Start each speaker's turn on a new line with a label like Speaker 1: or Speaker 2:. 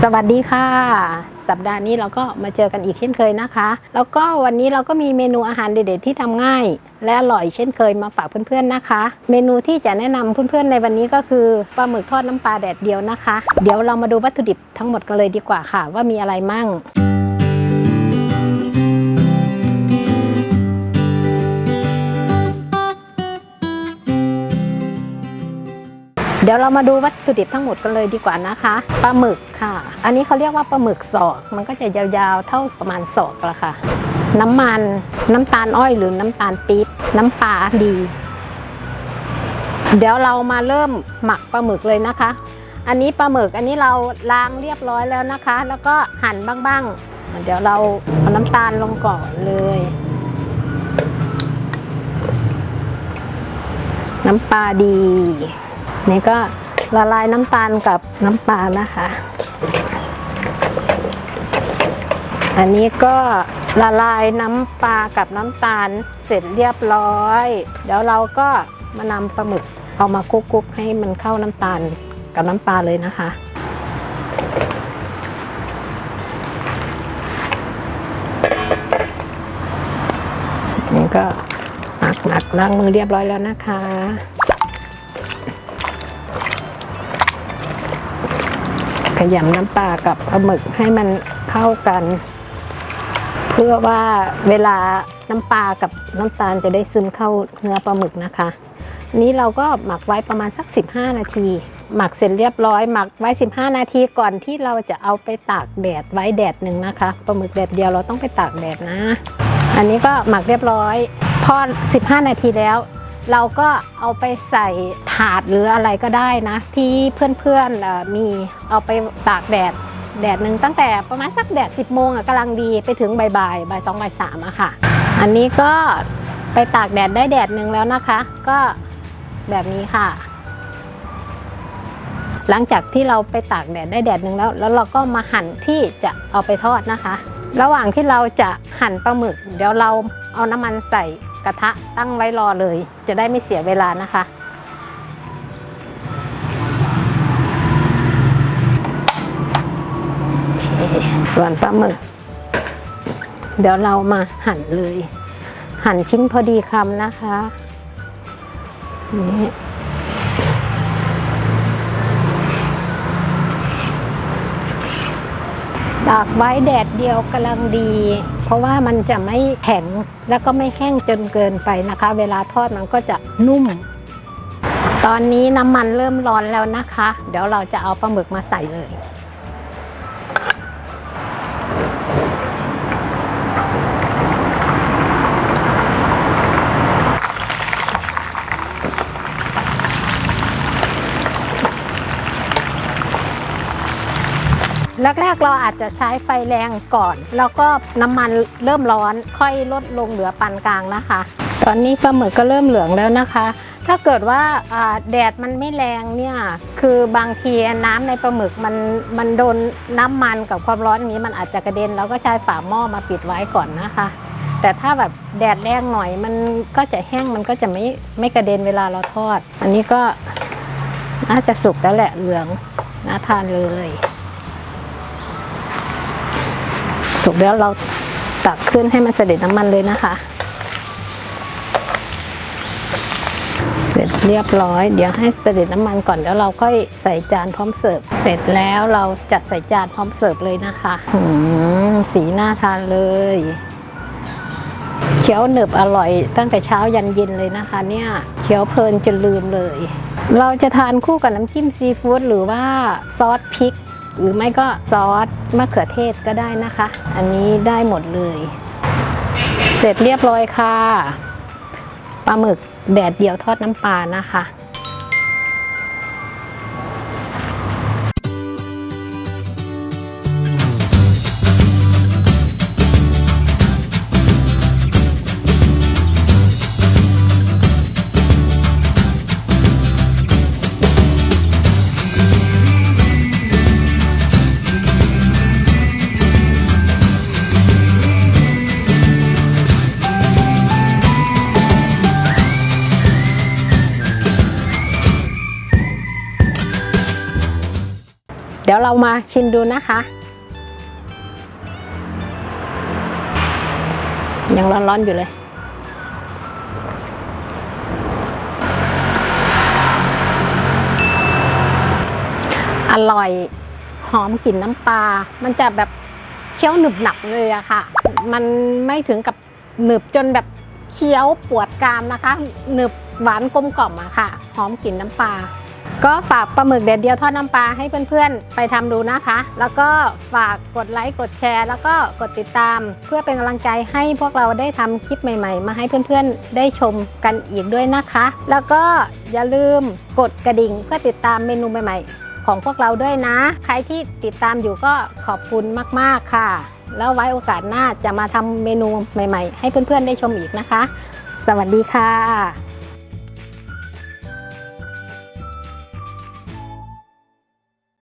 Speaker 1: สวัสดีค่ะสัปดาห์นี้เราก็มาเจอกันอีกเช่นเคยนะคะแล้วก็วันนี้เราก็มีเมนูอาหารเด็ดๆที่ทำง่ายและอร่อยเช่นเคยมาฝากเพื่อนๆนะคะเมนูที่จะแนะนำเพื่อนๆในวันนี้ก็คือปลาหมึกทอดน้ำปลาแดดเดียวนะคะเดี๋ยวเรามาดูวัตถุดิบทั้งหมดกันเลยดีกว่าค่ะว่ามีอะไรมั่งเดี๋ยวเรามาดูวัตถุดิบทั้งหมดกันเลยดีกว่านะคะปลาหมึกค่ะอันนี้เขาเรียกว่าปลาหมึกศอกมันก็จะยาวๆเท่าประมาณศอกละค่ะน้ำมันน้ำตาลอ้อยหรือน้ำตาลปี๊บน้ำปลาดีเดี๋ยวเรามาเริ่มหมักปลาหมึกเลยนะคะอันนี้ปลาหมึกอันนี้เราล้างเรียบร้อยแล้วนะคะแล้วก็หั่นบ้างๆเดี๋ยวเราเอาน้ำตาลลงก่อนเลยน้ำปลาดีนี่ก็ละลายน้ำตาลกับน้ำปลานะคะอันนี้ก็ละลายน้ำปลากับน้ำตาลเสร็จเรียบร้อยเดี๋ยวเราก็มานำปลาหมึกเอามาคลุกๆให้มันเข้าน้ำตาลกับน้ำปลาเลยนะคะนี่ก็หมักล้างมือเรียบร้อยแล้วนะคะขยำน้ำปลากับปลาหมึกให้มันเข้ากันเพื่อว่าเวลาน้ำปลากับน้ำตาลจะได้ซึมเข้าเนื้อปลาหมึกนะคะนี้เราก็หมักไว้ประมาณสัก15นาทีหมักเสร็จเรียบร้อยหมักไว้15นาทีก่อนที่เราจะเอาไปตากแดดไว้แดดหนึ่งนะคะปลาหมึกแดดเดียวเราต้องไปตากแดดนะอันนี้ก็หมักเรียบร้อยพอ15นาทีแล้วเราก็เอาไปใส่ถาดหรืออะไรก็ได้นะที่เพื่อนๆมีเอาไปตากแดดหนึ่งตั้งแต่ประมาณสักแดด10 โมงกำลังดีไปถึงบ่าย2บ่าย3อะค่ะอันนี้ก็ไปตากแดดได้แดดหนึ่งแล้วนะคะก็แบบนี้ค่ะหลังจากที่เราไปตากแดดได้แดดหนึ่งแล้วเราก็มาหั่นที่จะเอาไปทอดนะคะระหว่างที่เราจะหั่นปลาหมึกเดี๋ยวเราเอาน้ำมันใส่กระทะตั้งไว้รอเลยจะได้ไม่เสียเวลานะคะส่วนปลาหมึกเดี๋ยวเรามาหั่นเลยหั่นชิ้นพอดีคำนะคะนี่ตากไว้แดดเดียวกำลังดีเพราะว่ามันจะไม่แข็งแล้วก็ไม่แห้งจนเกินไปนะคะเวลาทอดมันก็จะนุ่มตอนนี้น้ำมันเริ่มร้อนแล้วนะคะเดี๋ยวเราจะเอาปลาหมึกมาใส่เลยแรกๆเราอาจจะใช้ไฟแรงก่อนแล้วก็น้ำมันเริ่มร้อนค่อยลดลงเหลือปานกลางนะคะตอนนี้ปลาหมึกก็เริ่มเหลืองแล้วนะคะถ้าเกิดว่าแดดมันไม่แรงเนี่ยคือบางทีน้ำในปลาหมึกมันโดนน้ำมันกับความร้อนนี้มันอาจจะกระเด็นเราก็ใช้ฝาหม้อมาปิดไว้ก่อนนะคะแต่ถ้าแบบแดดแรงหน่อยมันก็จะแห้งมันก็จะไม่กระเด็นเวลาเราทอดอันนี้ก็น่าจะสุกแล้วแหละเหลืองน่าทานเลยสุกแล้วเราตักขึ้นให้มันเสด็จน้ำมันเลยนะคะเสร็จเรียบร้อยเดี๋ยวให้เสด็จน้ำมันก่อนแล้วเราค่อยใส่จานพร้อมเสิร์ฟเสร็จแล้วเราจัดใส่จานพร้อมเสิร์ฟเลยนะคะสีน่าทานเลยเคี้ยวหนึบอร่อยตั้งแต่เช้ายันเย็นเลยนะคะเนี่ยเคี้ยวเพลินจนลืมเลยเราจะทานคู่กับน้ำจิ้มซีฟู้ดหรือว่าซอสพริกหรือไม่ก็ซอสมะเขือเทศก็ได้นะคะอันนี้ได้หมดเลยเสร็จเรียบร้อยค่ะปลาหมึกแดดเดียวทอดน้ำปลานะคะ ยวเรามาชิมดูนะคะยังร้อนๆอยู่เลยอร่อยหอมกลิ่นน้ำปลามันจะแบบเคี้ยวหนึบหนับเลยอะค่ะมันไม่ถึงกับหนึบจนแบบเคี้ยวปวดกรามนะคะหนึบหวานกลมกล่อมอะค่ะหอมกลิ่นน้ำปลาก็ฝากปลาหมึกแดดเดียวทอดน้ำปลาให้เพื่อนๆไปทำดูนะคะแล้วก็ฝากกดไลค์กดแชร์แล้วก็กดติดตามเพื่อเป็นกำลังใจให้พวกเราได้ทำคลิปใหม่ๆมาให้เพื่อนๆได้ชมกันอีกด้วยนะคะแล้วก็อย่าลืมกดกระดิ่งเพื่อติดตามเมนูใหม่ๆของพวกเราด้วยนะใครที่ติดตามอยู่ก็ขอบคุณมากๆค่ะแล้วไว้โอกาสหน้าจะมาทำเมนูใหม่ๆให้เพื่อนๆได้ชมอีกนะคะสวัสดีค่ะ